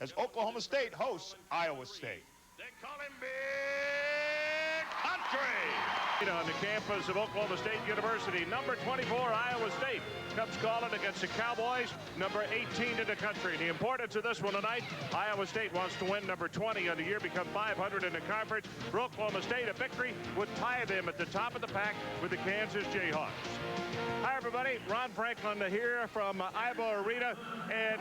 as Oklahoma State hosts Iowa State. They call him Big Country. On the campus of Oklahoma State University, number 24, Iowa State, comes calling against the Cowboys, number 18 in the country. The importance of this one tonight, Iowa State wants to win number 20 on the year, become 500 in the conference. For Oklahoma State, a victory would tie them at the top of the pack with the Kansas Jayhawks. Hi, everybody. Ron Franklin here from Ivo Arena. And,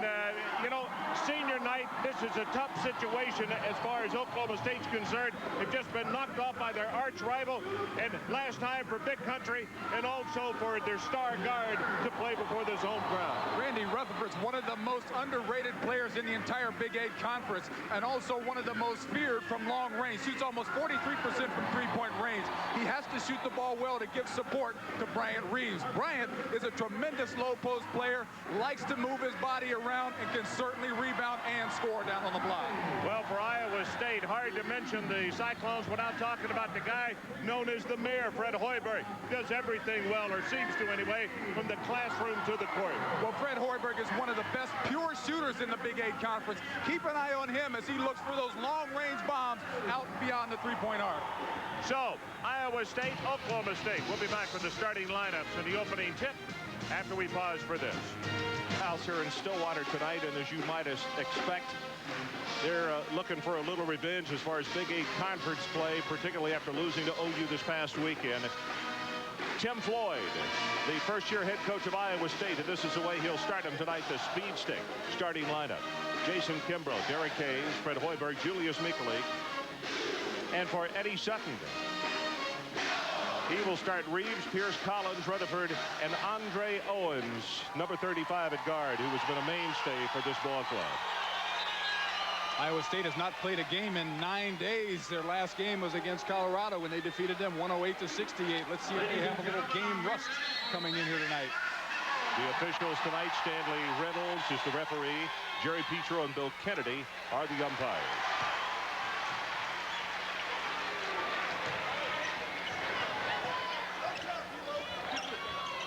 you know, senior night, this is a tough situation as far as Oklahoma State's concerned. They've just been knocked off by their arch rival. And last time for Big Country and also for their star guard to play before this home crowd. Randy Rutherford's one of the most underrated players in the entire Big 8 conference and also one of the most feared from long range. Shoots almost 43% from three-point range. He has to shoot the ball well to give support to Bryant Reeves. Bryant is a tremendous low post player, likes to move his body around, and can certainly rebound and score down on the block. Well, for Iowa State, hard to mention the Cyclones without talking about the guy known as the mayor, Fred Hoiberg. Does everything well, or seems to anyway, from the classroom to the court. Well, Fred Hoiberg is one of the best pure shooters in the Big 8 conference. Keep an eye on him as he looks for those long-range bombs out beyond the three-point arc. So, Iowa State, Oklahoma State. We'll be back with the starting lineups and the opening tip after we pause for this. House here in Stillwater tonight, and as you might expect, they're looking for a little revenge as far as Big 8 conference play, particularly after losing to OU this past weekend. Tim Floyd, the first-year head coach of Iowa State, and this is the way he'll start them tonight, the speed stick starting lineup. Jason Kimbrough, Derek Hayes, Fred Hoiberg, Julius Mikulik, and for Eddie Sutton, he will start Reeves, Pierce, Collins, Rutherford, and Andre Owens, number 35 at guard, who has been a mainstay for this ball club. Iowa State has not played a game in 9 days. Their last game was against Colorado when they defeated them 108-68. Let's see if they have a little game rust coming in here tonight. The officials tonight, Stanley Reynolds is the referee. Jerry Petro and Bill Kennedy are the umpires.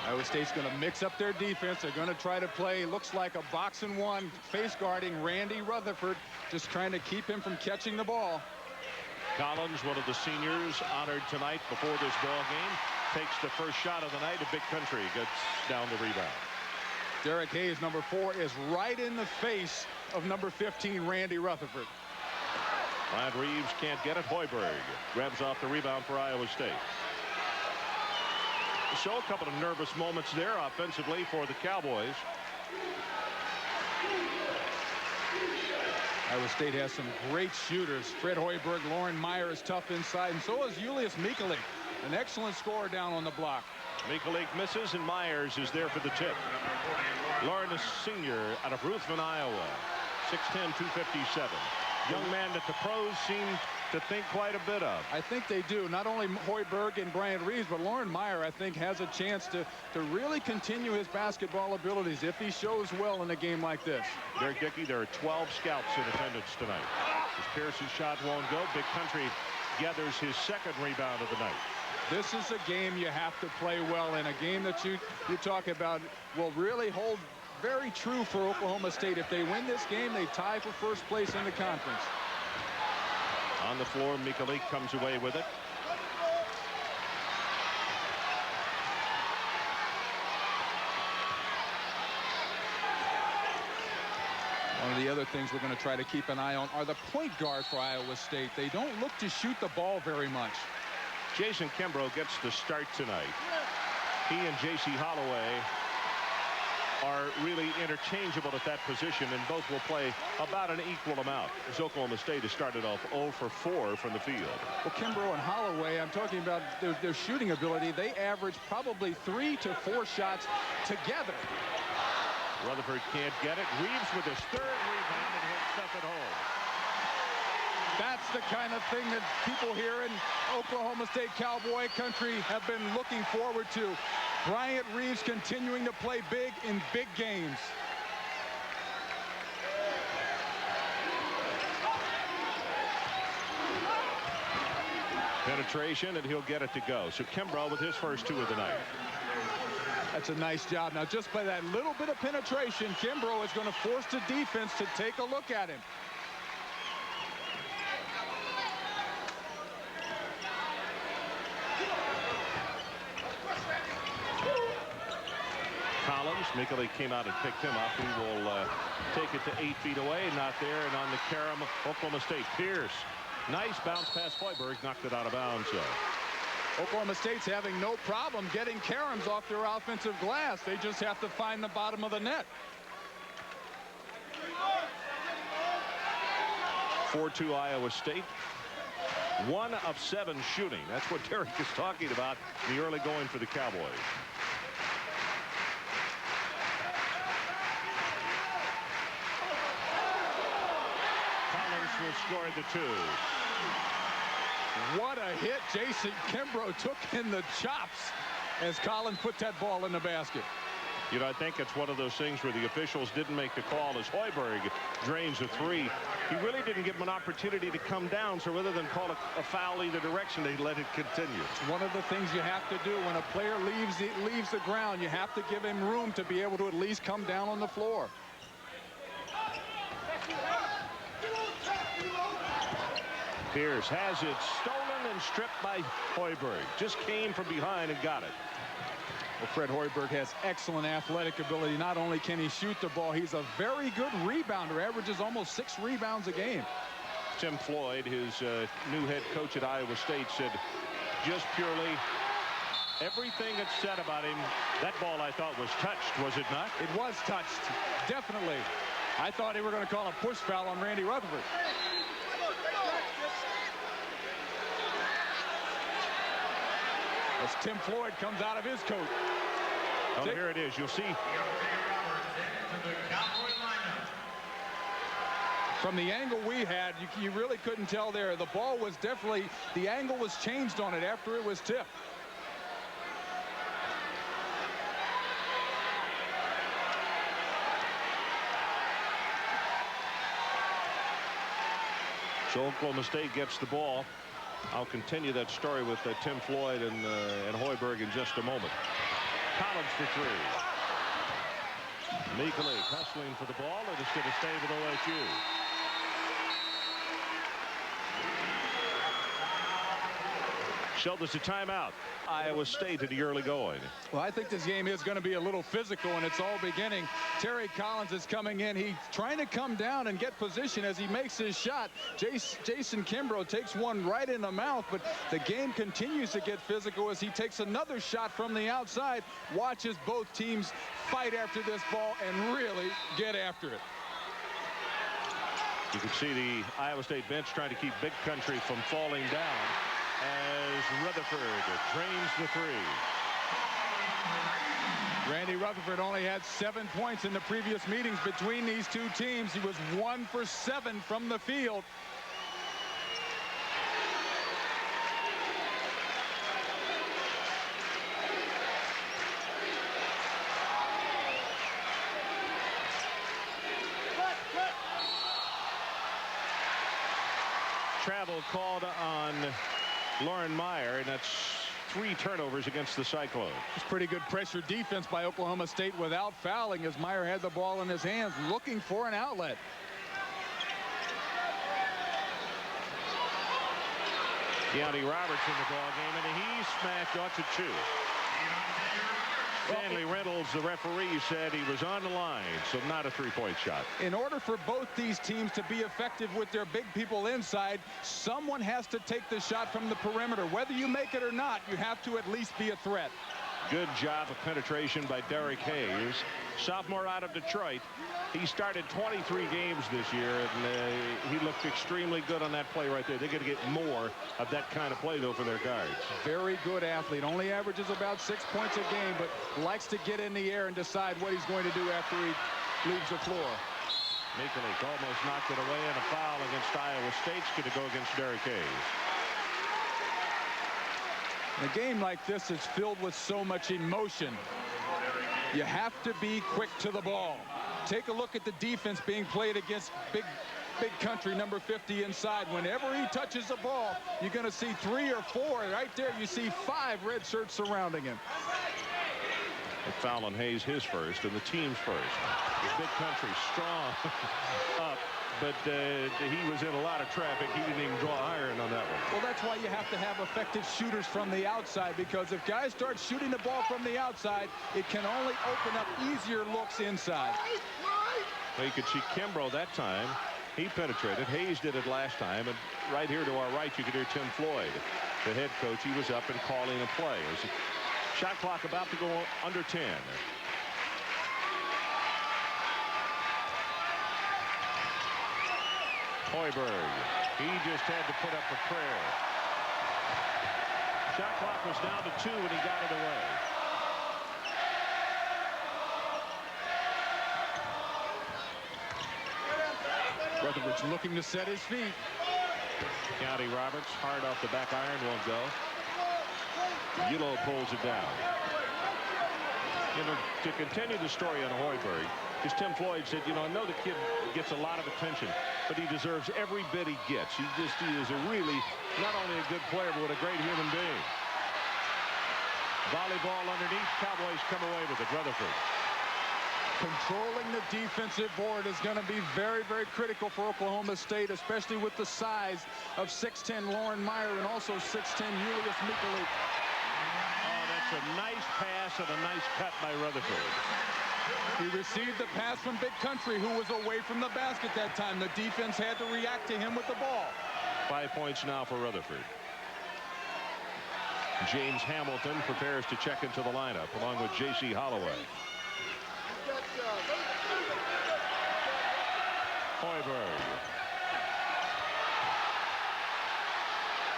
Iowa State's going to mix up their defense. They're going to try to play, looks like a box-and-one, face guarding Randy Rutherford, just trying to keep him from catching the ball. Collins, one of the seniors honored tonight before this ball game, takes the first shot of the night. A Big Country gets down the rebound. Derek Hayes, number 4, is right in the face of number 15, Randy Rutherford. Bryant Reeves can't get it. Hoiberg grabs off the rebound for Iowa State. So a couple of nervous moments there offensively for the Cowboys. Iowa State has some great shooters. Fred Hoiberg, Lauren Meyer is tough inside, and so is Julius Mikulik, an excellent scorer down on the block. Mikulik misses, and Myers is there for the tip. Lauren, a senior out of Ruthven, Iowa, 6'10", 257. Young man that the pros seem to think quite a bit of. I think they do. Not only Hoiberg and Bryant Reeves, but Lauren Meyer, I think, has a chance to really continue his basketball abilities if he shows well in a game like this. Derek Dickey, there are 12 scouts in attendance tonight. As Pierce's shot won't go, Big Country gathers his second rebound of the night. This is a game you have to play well in, a game that you talk about will really hold very true for Oklahoma State. If they win this game, they tie for first place in the conference. On the floor, Mikulik comes away with it. One of the other things we're going to try to keep an eye on are the point guard for Iowa State. They don't look to shoot the ball very much. Jason Kimbrough gets the start tonight. He and J.C. Holloway are really interchangeable at that position, and both will play about an equal amount. As Oklahoma State has started off 0 for 4 from the field. Well, Kimbrough and Holloway, I'm talking about their shooting ability. They average probably 3 to 4 shots together. Rutherford can't get it. Reeves with his third rebound, and he'll stuff it home. That's the kind of thing that people here in Oklahoma State Cowboy country have been looking forward to. Bryant Reeves continuing to play big in big games. Penetration, and he'll get it to go. So Kimbrough with his first 2 of the night. That's a nice job. Now, just by that little bit of penetration, Kimbrough is going to force the defense to take a look at him. Collins, Mikulek came out and picked him up. He will take it to 8 feet away, not there, and on the carom, Oklahoma State. Pierce, nice bounce pass. Hoiberg knocked it out of bounds. Oklahoma State's having no problem getting caroms off their offensive glass. They just have to find the bottom of the net. 4-2 Iowa State. 1 of 7 shooting. That's what Derek is talking about in the early going for the Cowboys. Collins will score the 2. What a hit Jason Kimbrough took in the chops as Collins put that ball in the basket. You know, I think it's one of those things where the officials didn't make the call as Hoiberg drains a 3. He really didn't give him an opportunity to come down, so rather than call a foul either direction, they let it continue. It's one of the things you have to do when a player leaves the ground. You have to give him room to be able to at least come down on the floor. Pierce has it stolen and stripped by Hoiberg. Just came from behind and got it. Well, Fred Hoiberg has excellent athletic ability. Not only can he shoot the ball, he's a very good rebounder. Averages almost 6 rebounds a game. Tim Floyd, his new head coach at Iowa State, said just purely everything that's said about him. That ball I thought was touched, was it not? It was touched, definitely. I thought they were going to call a push foul on Randy Rutherford. As Tim Floyd comes out of his coat. Oh, here it is. You'll see. From the angle we had, you really couldn't tell there. The ball was definitely, the angle was changed on it after it was tipped. So Oklahoma State gets the ball. I'll continue that story with Tim Floyd and Hoiberg in just a moment. Collins for 3. Mikulek hustling for the ball, and it's going to stay with OSU. So there's a timeout. Iowa State in the early going. Well, I think this game is going to be a little physical, and it's all beginning. Terry Collins is coming in. He's trying to come down and get position as he makes his shot. Jason Kimbrough takes one right in the mouth, but the game continues to get physical as he takes another shot from the outside. Watches both teams fight after this ball and really get after it. You can see the Iowa State bench trying to keep Big Country from falling down as Rutherford drains the 3. Randy Rutherford only had 7 points in the previous meetings between these two teams. He was 1 for 7 from the field. Travel called on Lauren Meyer, and that's 3 turnovers against the Cyclones. It's pretty good pressure defense by Oklahoma State without fouling as Meyer had the ball in his hands looking for an outlet. Deontay Roberts in the ball game, and he smashed out to 2. Stanley Reynolds, the referee, said he was on the line, so not a 3-point shot. In order for both these teams to be effective with their big people inside, someone has to take the shot from the perimeter. Whether you make it or not, you have to at least be a threat. Good job of penetration by Derek Hayes, sophomore out of Detroit. He started 23 games this year, and he looked extremely good on that play right there. They're going to get more of that kind of play, though, for their guards. Very good athlete. Only averages about 6 points a game, but likes to get in the air and decide what he's going to do after he leaves the floor. Mikulek almost knocked it away, and a foul against Iowa State's going to go against Derek Hayes. A game like this is filled with so much emotion. You have to be quick to the ball. Take a look at the defense being played against Big Country, number 50 inside. Whenever he touches the ball, you're going to see 3 or 4. Right there, you see 5 red shirts surrounding him. A foul on Hayes, his first, and the team's first. Big Country strong up but he was in a lot of traffic. He didn't even draw iron on that one. Well, that's why you have to have effective shooters from the outside, because if guys start shooting the ball from the outside, it can only open up easier looks inside. Well, you could see Kimbrough that time. He penetrated. Hayes did it last time. And right here to our right, you could hear Tim Floyd, the head coach. He was up and calling a play. As the shot clock about to go under 10. Hoiberg, he just had to put up a prayer. Shot clock was down to 2 when he got it away. Rutherford's looking to set his feet. County Roberts hard off the back iron, won't go. Yulo pulls it down. You know, to continue the story on Hoiberg, because Tim Floyd said, you know, I know the kid gets a lot of attention, but he deserves every bit he gets. He is a really, not only a good player, but a great human being. Volleyball underneath. Cowboys come away with it. Rutherford. Controlling the defensive board is going to be very, very critical for Oklahoma State, especially with the size of 6'10" Lauren Meyer and also 6'10" Julius Mikulik. Oh, that's a nice pass and a nice cut by Rutherford. He received the pass from Big Country, who was away from the basket that time. The defense had to react to him with the ball. 5 points now for Rutherford. James Hamilton prepares to check into the lineup along with J.C. Holloway. Hoiberg.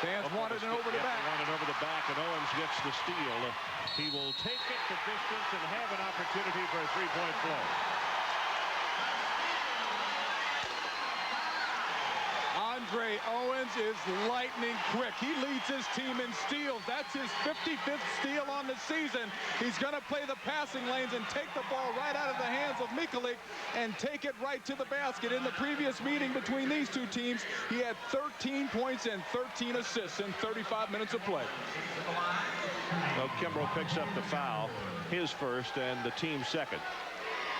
Fans wanted it over the back. Wanted over the back, and Owens gets the steal. He will take it the distance and have an opportunity for a three-point play. Andre Owens is lightning quick. He leads his team in steals. That's his 55th steal on the season. He's going to play the passing lanes and take the ball right out of the hands of Mikulik and take it right to the basket. In the previous meeting between these two teams, he had 13 points and 13 assists in 35 minutes of play. Well, Kimbrough picks up the foul, his first and the team's second.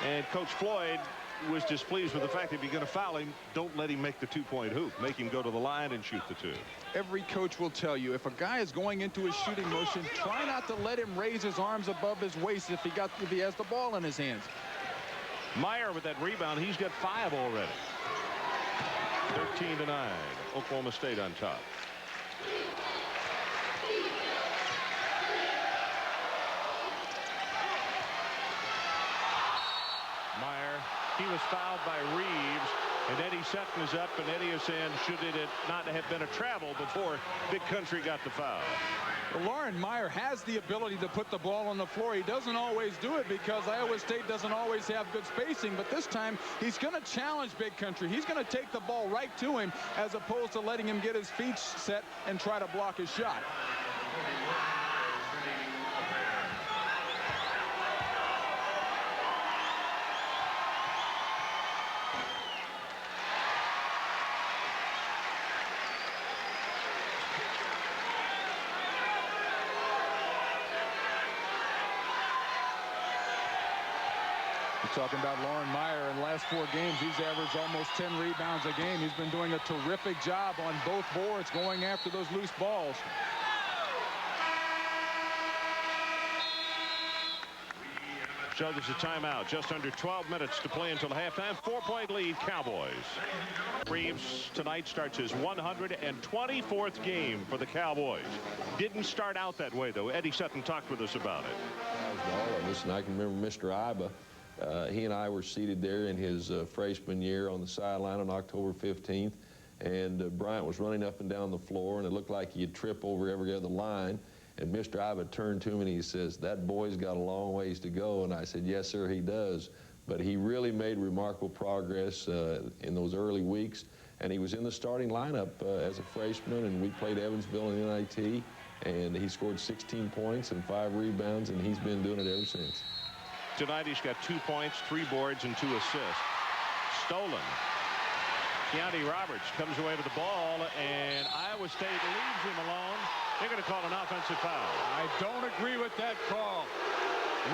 And Coach Floyd was displeased with the fact that if you're going to foul him, don't let him make the two-point hoop. Make him go to the line and shoot the two. Every coach will tell you, if a guy is going into his shooting motion, try not to let him raise his arms above his waist if he has the ball in his hands. Meyer with that rebound, he's got 5 already. 13-9, Oklahoma State on top. Meyer, he was fouled by Reeves, and Eddie Sutton is up, and Eddie is saying, should it not have been a travel before Big Country got the foul? Well, Lauren Meyer has the ability to put the ball on the floor. He doesn't always do it because Iowa State doesn't always have good spacing, but this time he's going to challenge Big Country. He's going to take the ball right to him as opposed to letting him get his feet set and try to block his shot. Talking about Lauren Meyer in the last 4 games, he's averaged almost 10 rebounds a game. He's been doing a terrific job on both boards, going after those loose balls. So there's a timeout. Just under 12 minutes to play until halftime. 4-point lead, Cowboys. Reeves tonight starts his 124th game for the Cowboys. Didn't start out that way, though. Eddie Sutton talked with us about it. All of us, and I can remember Mr. Iba. He and I were seated there in his freshman year on the sideline on October 15th, and Bryant was running up and down the floor, and it looked like he'd trip over every other line. And Mr. Iba turned to me and he says, "That boy's got a long ways to go." And I said, "Yes, sir, he does." But he really made remarkable progress in those early weeks, and he was in the starting lineup as a freshman, and we played Evansville in the NIT, and he scored 16 points and 5 rebounds, and he's been doing it ever since. Tonight he's got 2 points, 3 boards, and 2 assists. Stolen. County Roberts comes away with the ball, and Iowa State leaves him alone. They're going to call an offensive foul. I don't agree with that call.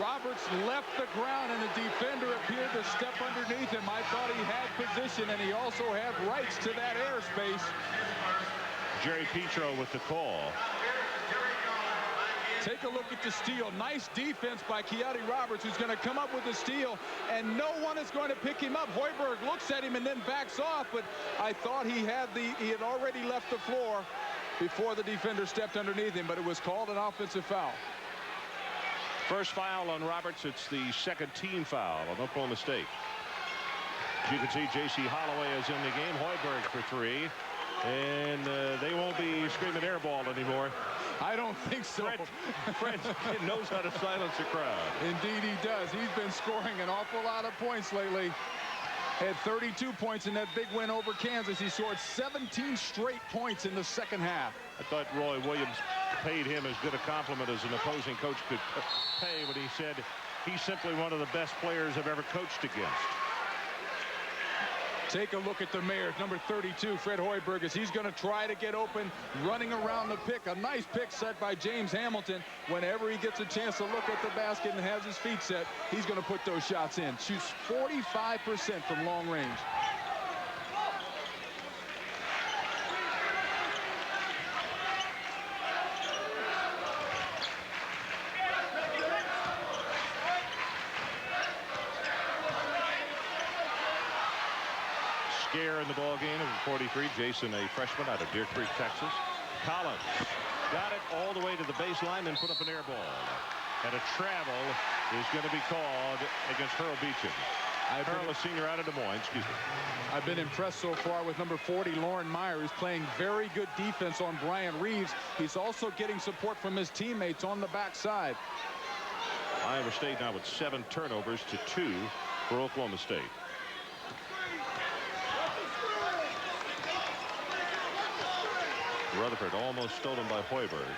Roberts left the ground, and the defender appeared to step underneath him. I thought he had position, and he also had rights to that airspace. Jerry Petro with the call. Take a look at the steal. Nice defense by Keati Roberts, who's going to come up with the steal, and no one is going to pick him up. Hoiberg looks at him and then backs off, but I thought he had already left the floor before the defender stepped underneath him, but it was called an offensive foul. First foul on Roberts. It's the second team foul on Oklahoma State. As you can see, J.C. Holloway is in the game. Hoiberg for three. And they won't be screaming air ball anymore. I don't think so. Fred knows how to silence a crowd. Indeed he does. He's been scoring an awful lot of points lately. Had 32 points in that big win over Kansas. He scored 17 straight points in the second half. I thought Roy Williams paid him as good a compliment as an opposing coach could pay when he said he's simply one of the best players I've ever coached against. Take a look at the Mayor's number 32, Fred Hoiberg, as he's going to try to get open, running around the pick. A nice pick set by James Hamilton. Whenever he gets a chance to look at the basket and has his feet set, he's going to put those shots in. Shoots 45% from long range. Scare in the ball game of 43. Jason, a freshman out of Deer Creek, Texas. Collins got it all the way to the baseline and put up an air ball. And a travel is going to be called against Hurl Beecham. Hurl, a senior out of Des Moines. Excuse me. I've been impressed so far with number 40, Lauren Meyer. He's playing very good defense on Brian Reeves. He's also getting support from his teammates on the backside. Iowa State now with 7 turnovers to 2 for Oklahoma State. Rutherford almost stolen by Hoiberg.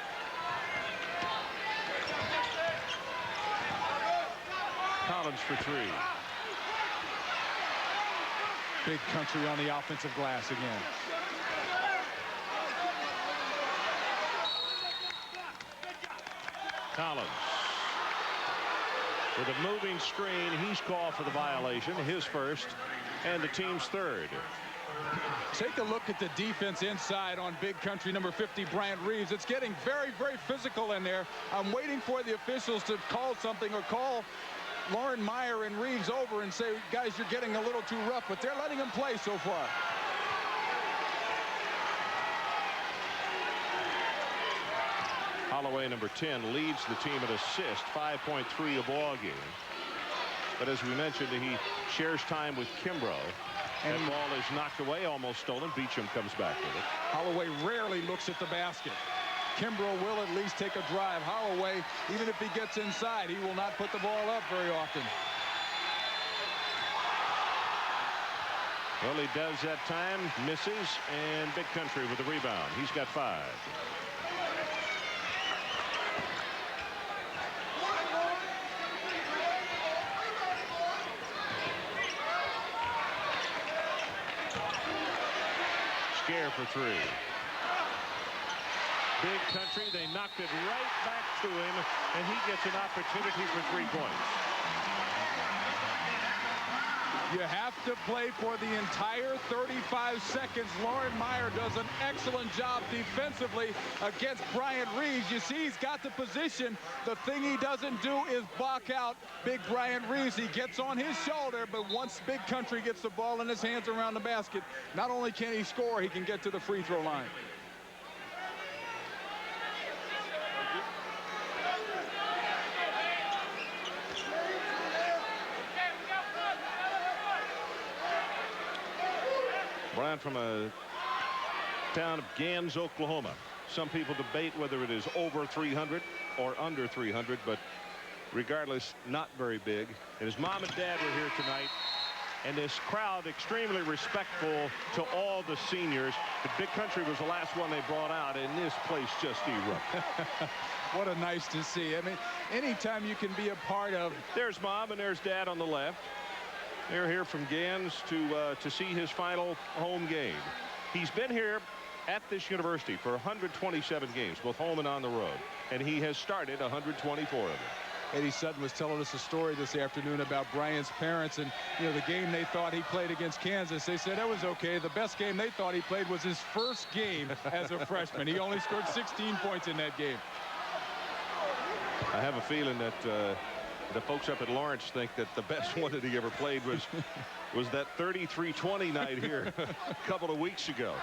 Collins for 3. Big country on the offensive glass again. Collins with a moving screen. He's called for the violation, his first and the team's third. Take a look at the defense inside on big country number 50, Bryant Reeves. It's getting very, very physical in there. I'm waiting for the officials to call something or call Lauren Meyer and Reeves over and say, guys, you're getting a little too rough, but they're letting him play so far. Holloway, number 10, leads the team at assist, 5.3 a ball game. But as we mentioned, he shares time with Kimbrough. And that ball is knocked away, almost stolen. Beecham comes back with it. Holloway rarely looks at the basket. Kimbrough will at least take a drive. Holloway, even if he gets inside, he will not put the ball up very often. Well, he does that time, misses, and big country with the rebound. He's got 5. Scare for 3. Big country, they knocked it right back to him, and he gets an opportunity for 3 points. You have to play for the entire 35 seconds. Lauren Meyer does an excellent job defensively against Bryant Reeves. You see, he's got the position. The thing he doesn't do is block out big Bryant Reeves. He gets on his shoulder, but once big country gets the ball in his hands around the basket, not only can he score, he can get to the free throw line. Brian from a town of Gans, Oklahoma. Some people debate whether it is over 300 or under 300, but regardless, not very big. And his mom and dad were here tonight, and this crowd extremely respectful to all the seniors. The big country was the last one they brought out, and this place just erupted. What a nice to see. I mean, anytime you can be a part of. There's mom and there's dad on the left. They're here from Gans to see his final home game. He's been here at this university for 127 games, both home and on the road, and he has started 124 of them. Eddie Sutton was telling us a story this afternoon about Bryant's parents and, you know, the game they thought he played against Kansas. They said that was okay. The best game they thought he played was his first game as a freshman. He only scored 16 points in that game. I have a feeling that the folks up at Lawrence think that the best one that he ever played was that 33-20 night here a couple of weeks ago.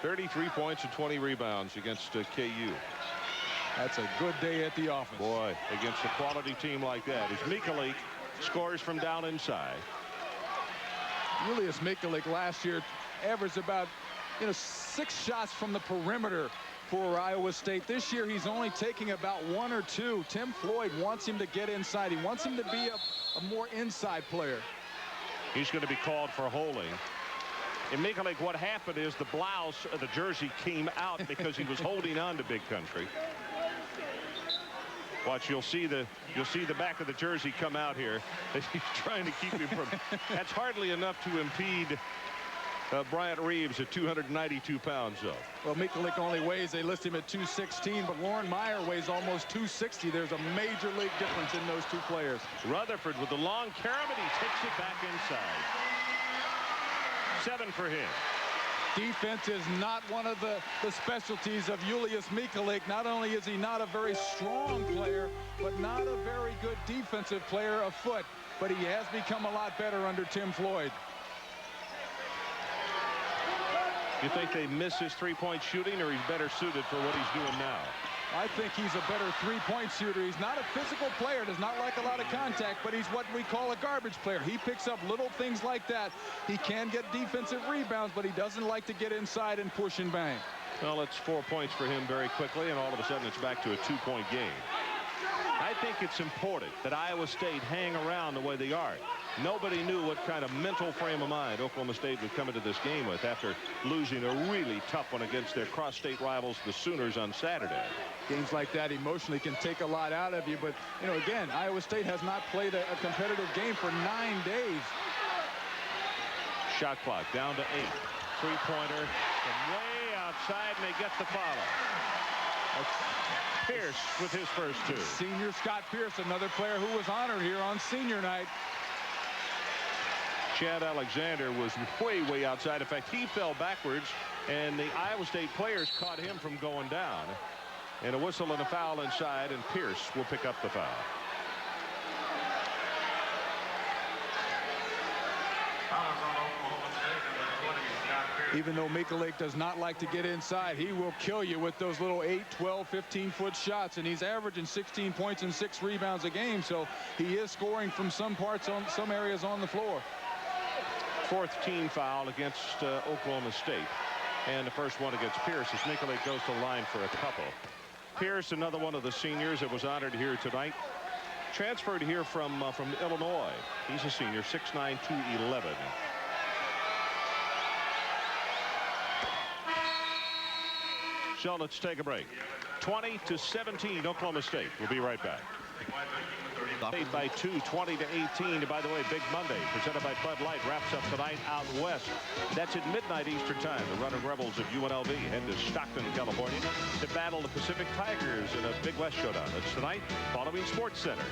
33 points and 20 rebounds against KU. That's a good day at the office. Boy, against a quality team like that. As Mikalik scores from down inside. Julius Mikalik last year averaged about 6 shots from the perimeter for Iowa State. This year he's only taking about 1 or 2. Tim Floyd wants him to get inside. He wants him to be a more inside player. He's going to be called for holding. In Mikalik, what happened is the blouse of the jersey came out because he was holding on to Big Country. Watch, you'll see the back of the jersey come out here as he's trying to keep him from. That's hardly enough to impede Bryant Reeves at 292 pounds, though. Well, Mikalik only weighs, they list him at 216, but Lauren Meyer weighs almost 260. There's a major league difference in those two players. Rutherford with the long carry, but he takes it back inside. 7 for him. Defense is not one of the specialties of Julius Mikalik. Not only is he not a very strong player, but not a very good defensive player afoot. But he has become a lot better under Tim Floyd. You think they miss his three-point shooting, or he's better suited for what he's doing now? I think he's a better three-point shooter. He's not a physical player, does not like a lot of contact, but he's what we call a garbage player. He picks up little things like that. He can get defensive rebounds, but he doesn't like to get inside and push and bang. Well, it's 4 points for him very quickly, and all of a sudden it's back to a 2-point game. I think it's important that Iowa State hang around the way they are. Nobody knew what kind of mental frame of mind Oklahoma State would come into this game with after losing a really tough one against their cross-state rivals, the Sooners, on Saturday. Games like that emotionally can take a lot out of you, but, again, Iowa State has not played a competitive game for 9 days. Shot clock down to 8. Three-pointer from way outside, and they get the follow. Pierce with his first 2. Senior Scott Pierce, another player who was honored here on senior night. Chad Alexander was way outside. In fact, he fell backwards, and the Iowa State players caught him from going down. And a whistle and a foul inside, and Pierce will pick up the foul. Even though Mikalik does not like to get inside, he will kill you with those little 8, 12, 15-foot shots. And he's averaging 16 points and 6 rebounds a game, so he is scoring from some areas on the floor. 4th team foul against Oklahoma State, and the first one against Pierce as Mikalik goes to the line for a couple. Pierce, another one of the seniors that was honored here tonight, transferred here from Illinois. He's a senior, 6'9", 211. So let's take a break. 20-17, Oklahoma State. We'll be right back. Lead by 2, 20-18. And by the way, Big Monday, presented by Bud Light, wraps up tonight out west. That's at midnight Eastern time. The Running Rebels of UNLV head to Stockton, California, to battle the Pacific Tigers in a Big West showdown. That's tonight, following Sports Center.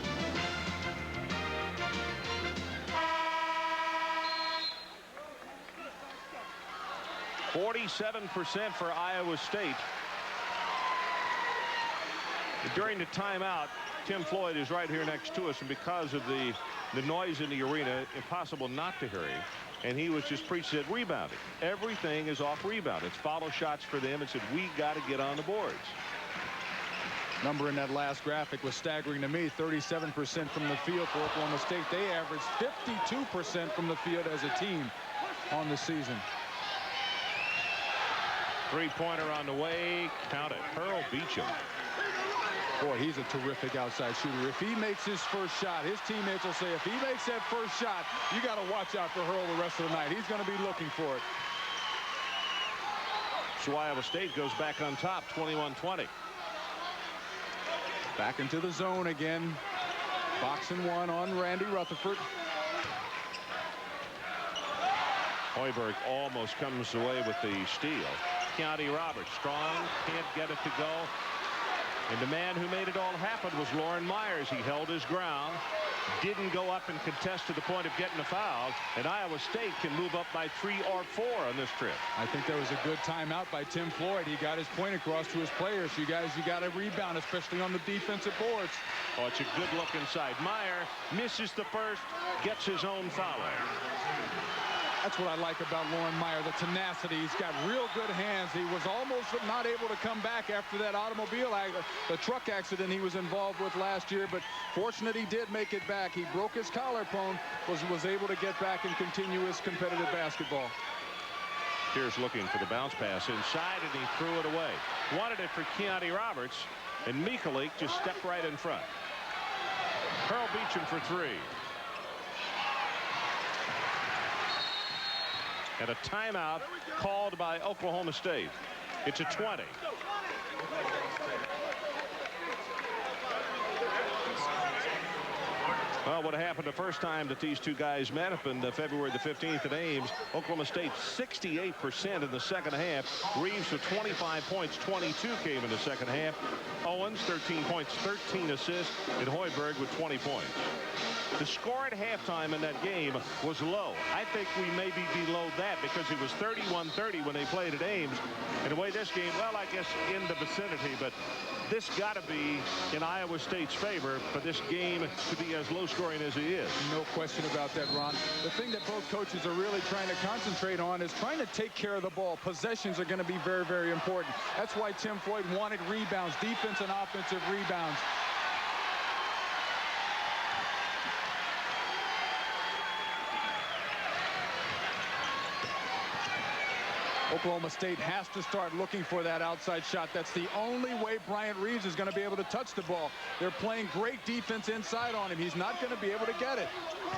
.47% for Iowa State. During the timeout, Tim Floyd is right here next to us, and because of the noise in the arena, impossible not to hear him. And he was just preaching at rebounding. Everything is off rebound. It's follow shots for them, and said, we got to get on the boards. Number in that last graphic was staggering to me. 37% from the field for Oklahoma State. They averaged 52% from the field as a team on the season. Three-pointer on the way. Count it. Pearl Beacham. Boy, he's a terrific outside shooter. If he makes his first shot, his teammates will say, if he makes that first shot, you got to watch out for Hurl the rest of the night. He's going to be looking for it. So Iowa State goes back on top, 21-20. Back into the zone again. Boxing one on Randy Rutherford. Hoiberg almost comes away with the steal. Keontae Roberts, strong, can't get it to go. And the man who made it all happen was Loren Myers. He held his ground, didn't go up and contest to the point of getting a foul, and Iowa State can move up by 3 or 4 on this trip. I think there was a good timeout by Tim Floyd. He got his point across to his players. You guys, you got to rebound, especially on the defensive boards. Oh, it's a good look inside. Meyer misses the first, gets his own foul. That's what I like about Loren Meyer, the tenacity. He's got real good hands. He was almost not able to come back after that the truck accident he was involved with last year, but fortunate he did make it back. He broke his collarbone, was able to get back and continue his competitive basketball. Here's looking for the bounce pass inside, and he threw it away. Wanted it for Keontae Roberts, and Mikalik just stepped right in front. Pearl Beacham for 3. And a timeout called by Oklahoma State. It's a 20. Well, what happened the first time that these two guys met up in February the 15th at Ames? Oklahoma State 68% in the second half. Reeves with 25 points, 22 came in the second half. Owens 13 points, 13 assists, and Hoiberg with 20 points. The score at halftime in that game was low. I think we may be below that because it was 31-30 when they played at Ames. And the way this game, well, I guess in the vicinity, but this got to be in Iowa State's favor for this game to be as low scoring as it is. No question about that, Ron. The thing that both coaches are really trying to concentrate on is trying to take care of the ball. Possessions are going to be very, very important. That's why Tim Floyd wanted rebounds, defense and offensive rebounds. Oklahoma State has to start looking for that outside shot. That's the only way Bryant Reeves is going to be able to touch the ball. They're playing great defense inside on him. He's not going to be able to get it.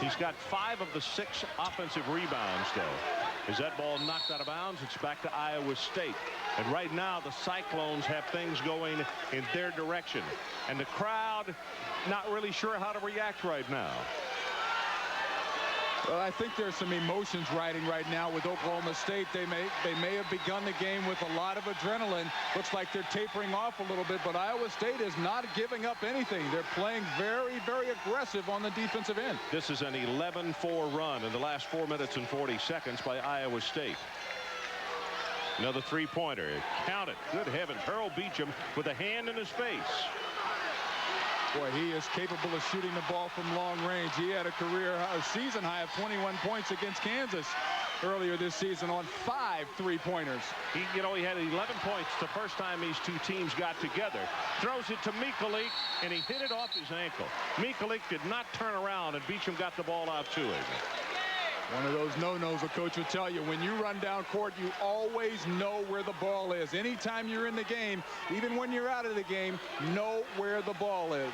He's got 5 of the 6 offensive rebounds, though. As that ball knocked out of bounds, it's back to Iowa State. And right now, the Cyclones have things going in their direction. And the crowd not really sure how to react right now. Well, I think there's some emotions riding right now with Oklahoma State. They may have begun the game with a lot of adrenaline. Looks like they're tapering off a little bit, but Iowa State is not giving up anything. They're playing very, very aggressive on the defensive end. This is an 11-4 run in the last 4 minutes and 40 seconds by Iowa State. Another three-pointer. Count it. Good heaven. Pearl Beacham with a hand in his face. Boy, he is capable of shooting the ball from long range. He had a season high of 21 points against Kansas earlier this season on 5 three-pointers. He had 11 points the first time these two teams got together. Throws it to Mikalik, and he hit it off his ankle. Mikalik did not turn around, and Beacham got the ball out to him. One of those no-nos a coach will tell you. When you run down court, you always know where the ball is. Anytime you're in the game, even when you're out of the game, know where the ball is.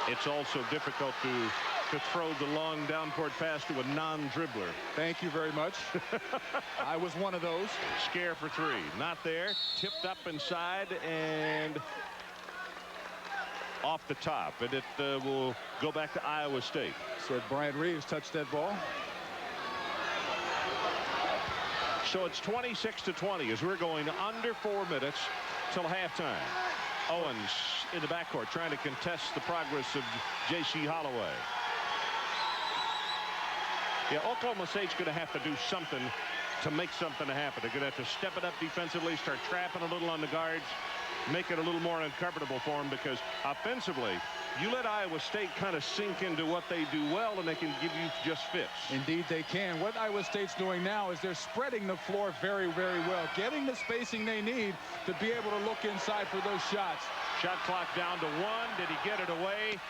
It's also difficult to throw the long down-court pass to a non-dribbler. Thank you very much. I was one of those. Scare for 3. Not there. Tipped up inside and off the top. And it will go back to Iowa State. So Bryant Reeves touched that ball. So it's 26-20 as we're going under 4 minutes till halftime. Owens in the backcourt trying to contest the progress of J.C. Holloway. Yeah, Oklahoma State's going to have to do something to make something happen. They're going to have to step it up defensively, start trapping a little on the guards, make it a little more uncomfortable for them, because offensively, you let Iowa State kind of sink into what they do well, and they can give you just fits. Indeed they can. What Iowa State's doing now is they're spreading the floor very, very well, getting the spacing they need to be able to look inside for those shots. Shot clock down to 1. Did he get it away?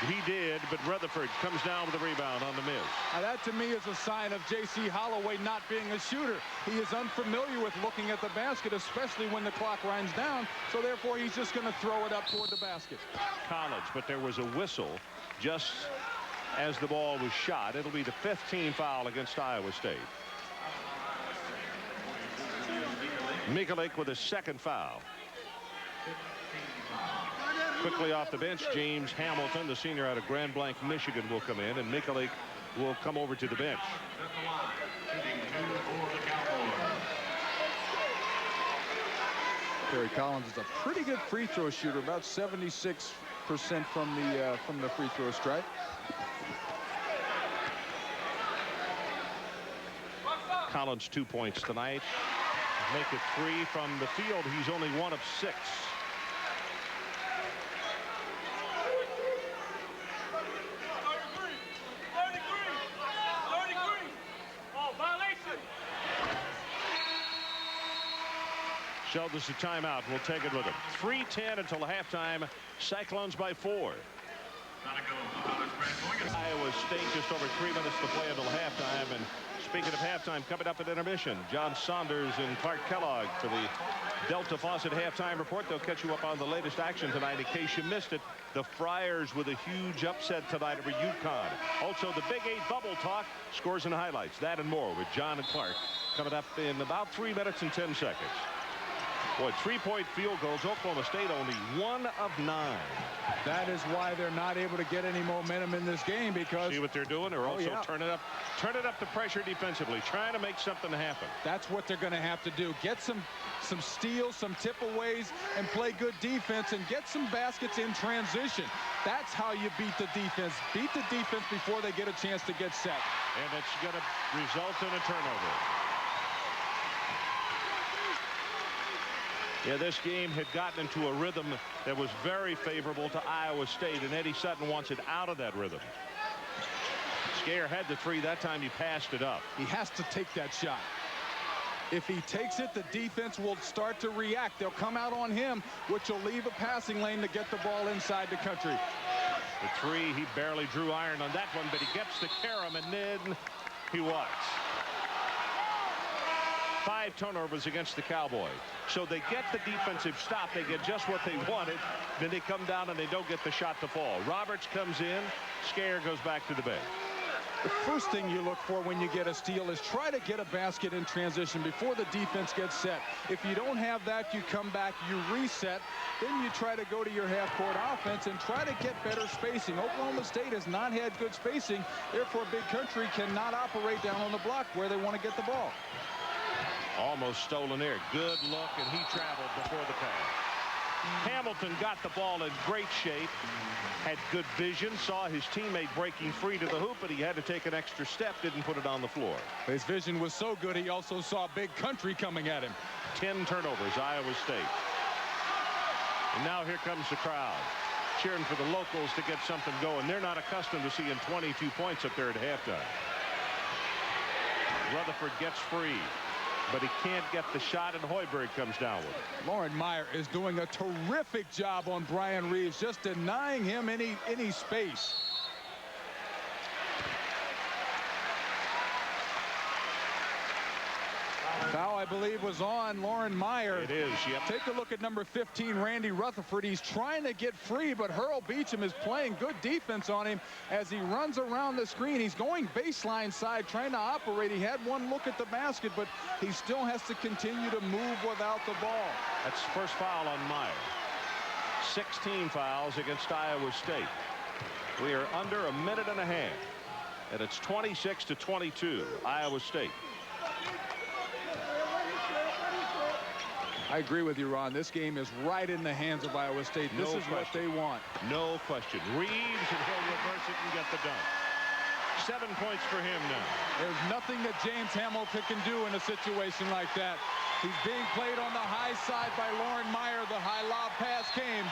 He did, but Rutherford comes down with a rebound on the miss. Now that to me is a sign of J.C. Holloway not being a shooter. He is unfamiliar with looking at the basket, especially when the clock runs down, so therefore he's just going to throw it up toward the basket. College, but there was a whistle just as the ball was shot. It'll be the 15th foul against Iowa State. Mikalik with a second foul. Quickly off the bench, James Hamilton, the senior out of Grand Blanc, Michigan, will come in, and Mikalik will come over to the bench. Terry Collins is a pretty good free throw shooter, about 76% from the free throw stripe. Collins 2 points tonight. Make it 3 from the field. He's only 1 of 6. So this is a timeout. We'll take it with him. 3:10 until halftime. Cyclones by 4. Iowa State just over 3 minutes to play until halftime. And speaking of halftime, coming up at intermission, John Saunders and Clark Kellogg for the Delta Faucet halftime report. They'll catch you up on the latest action tonight in case you missed it. The Friars with a huge upset tonight over UConn. Also the Big 8 bubble talk, scores and highlights. That and more with John and Clark coming up in about 3 minutes and 10 seconds. Boy, 3-point field goals. Oklahoma State only 1 of 9. That is why they're not able to get any momentum in this game, because see what they're doing. They're also turning up the pressure defensively, trying to make something happen. That's what they're going to have to do. Get some steals, some tip-aways, and play good defense, and get some baskets in transition. That's how you beat the defense. Beat the defense before they get a chance to get set. And it's going to result in a turnover. Yeah, this game had gotten into a rhythm that was very favorable to Iowa State, and Eddie Sutton wants it out of that rhythm. Scare had the 3. That time he passed it up. He has to take that shot. If he takes it, the defense will start to react. They'll come out on him, which will leave a passing lane to get the ball inside the country. The 3, he barely drew iron on that one, but he gets to Karam, and then he was. 5 turnovers against the Cowboys. So they get the defensive stop. They get just what they wanted. Then they come down and they don't get the shot to fall. Roberts comes in. Scare goes back to the bench. The first thing you look for when you get a steal is try to get a basket in transition before the defense gets set. If you don't have that, you come back, you reset, then you try to go to your half-court offense and try to get better spacing. Oklahoma State has not had good spacing. Therefore, Big Country cannot operate down on the block where they want to get the ball. Almost stolen there. Good look, and he traveled before the pass. Hamilton got the ball in great shape, had good vision, saw his teammate breaking free to the hoop, but he had to take an extra step, didn't put it on the floor. His vision was so good, he also saw Big Country coming at him. 10 turnovers, Iowa State. And now here comes the crowd, cheering for the locals to get something going. They're not accustomed to seeing 22 points up there at halftime. Rutherford gets free, but he can't get the shot, and Hoiberg comes down with it. Lauren Meyer is doing a terrific job on Brian Reeves, just denying him any space. Foul, I believe, was on Lauren Meyer. It is, yep. Take a look at number 15, Randy Rutherford. He's trying to get free, but Hurl Beecham is playing good defense on him as he runs around the screen. He's going baseline side, trying to operate. He had one look at the basket, but he still has to continue to move without the ball. That's the first foul on Meyer. 16 fouls against Iowa State. We are under a minute and a half, and it's 26-22, Iowa State. I agree with you, Ron. This game is right in the hands of Iowa State. This is what they want. No question. Reeves, and he'll reverse it and get the dunk. 7 points for him now. There's nothing that James Hamilton can do in a situation like that. He's being played on the high side by Lauren Meyer. The high lob pass came.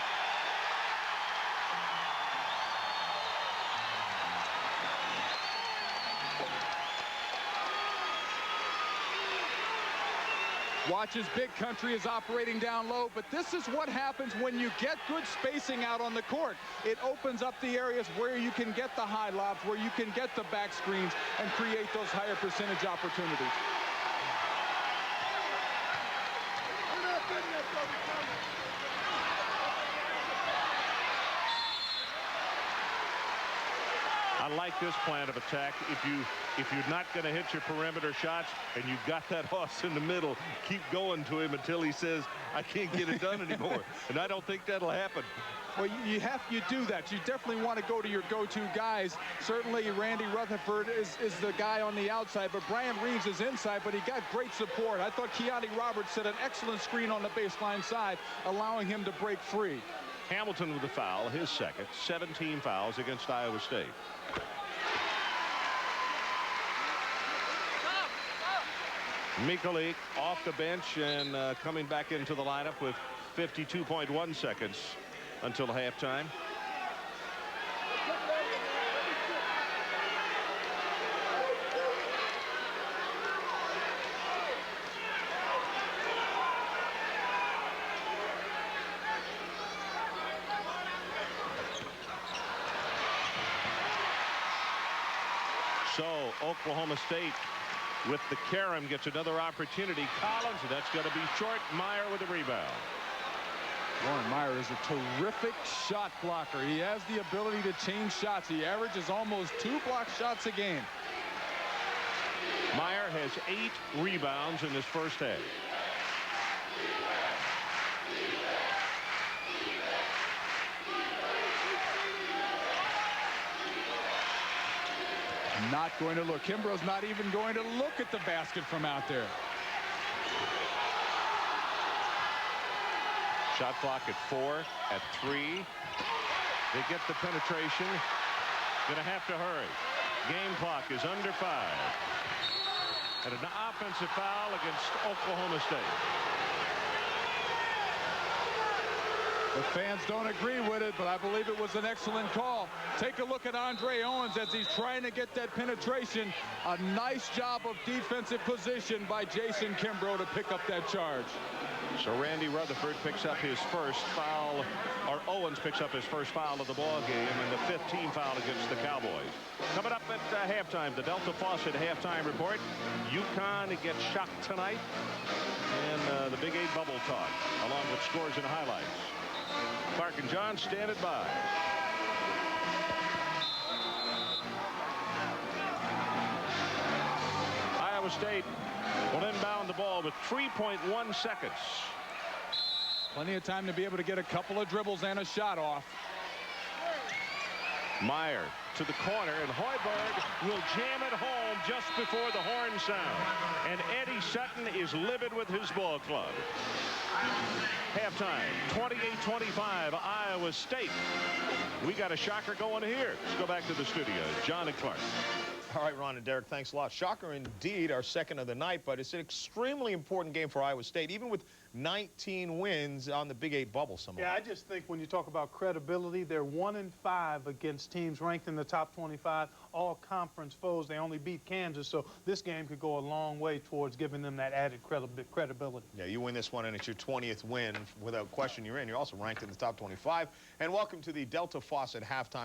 Watch as Big Country is operating down low, but this is what happens when you get good spacing out on the court. It opens up the areas where you can get the high lobs, where you can get the back screens and create those higher percentage opportunities. I like this plan of attack. If you're not going to hit your perimeter shots and you've got that hoss in the middle, keep going to him until he says, I can't get it done anymore. And I don't think that'll happen. Well, you do that. You definitely want to go to your go-to guys. Certainly, Randy Rutherford is the guy on the outside, but Brian Reeves is inside, but he got great support. I thought Keontae Roberts set an excellent screen on the baseline side, allowing him to break free. Hamilton with the foul, his second. 17 fouls against Iowa State. Mikalik off the bench and coming back into the lineup with 52.1 seconds until halftime. So Oklahoma State with the carom gets another opportunity. Collins, that's going to be short. Meyer with the rebound. Warren Meyer is a terrific shot blocker. He has the ability to change shots. He averages almost 2 block shots a game. Meyer has 8 rebounds in his first half. Not going to look. Kimbrough's not even going to look at the basket from out there. Shot clock at 4, at 3. They get the penetration. Going to have to hurry. Game clock is under 5. And an offensive foul against Oklahoma State. The fans don't agree with it, but I believe it was an excellent call. Take a look at Andre Owens as he's trying to get that penetration. A nice job of defensive position by Jason Kimbrough to pick up that charge. So Randy Rutherford picks up his first foul, or Owens picks up his first foul of the ball game, and the 15th foul against the Cowboys. Coming up at halftime, the Delta Faucet halftime report. UConn gets shocked tonight, and the Big 8 bubble talk, along with scores and highlights. Clark and John standing by. Iowa State will inbound the ball with 3.1 seconds. Plenty of time to be able to get a couple of dribbles and a shot off. Meyer to the corner, and Hoiberg will jam it home just before the horn sound. And Eddie Sutton is livid with his ball club. Halftime, 28-25, Iowa State. We got a shocker going here. Let's go back to the studio. John and Clark. All right, Ron and Derek, thanks a lot. Shocker indeed, our second of the night, but it's an extremely important game for Iowa State, even with 19 wins on the Big 8 bubble somehow. Yeah, I just think when you talk about credibility, they're 1-5 against teams ranked in the top 25, all conference foes. They only beat Kansas, so this game could go a long way towards giving them that added credibility. Yeah, you win this one, and it's your 20th win. Without question, you're in. You're also ranked in the top 25. And welcome to the Delta Faucet halftime